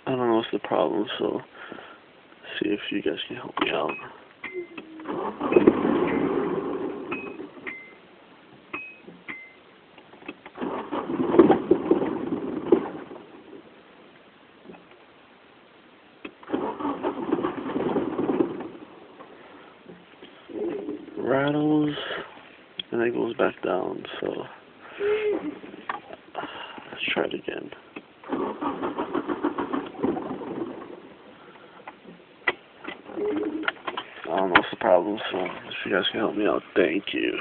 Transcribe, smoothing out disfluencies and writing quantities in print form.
I don't know what's the problem, so see if you guys can help me out. Rattles, and it goes back down, so let's try it again. I don't know what's the problem, so if you guys can help me out, thank you.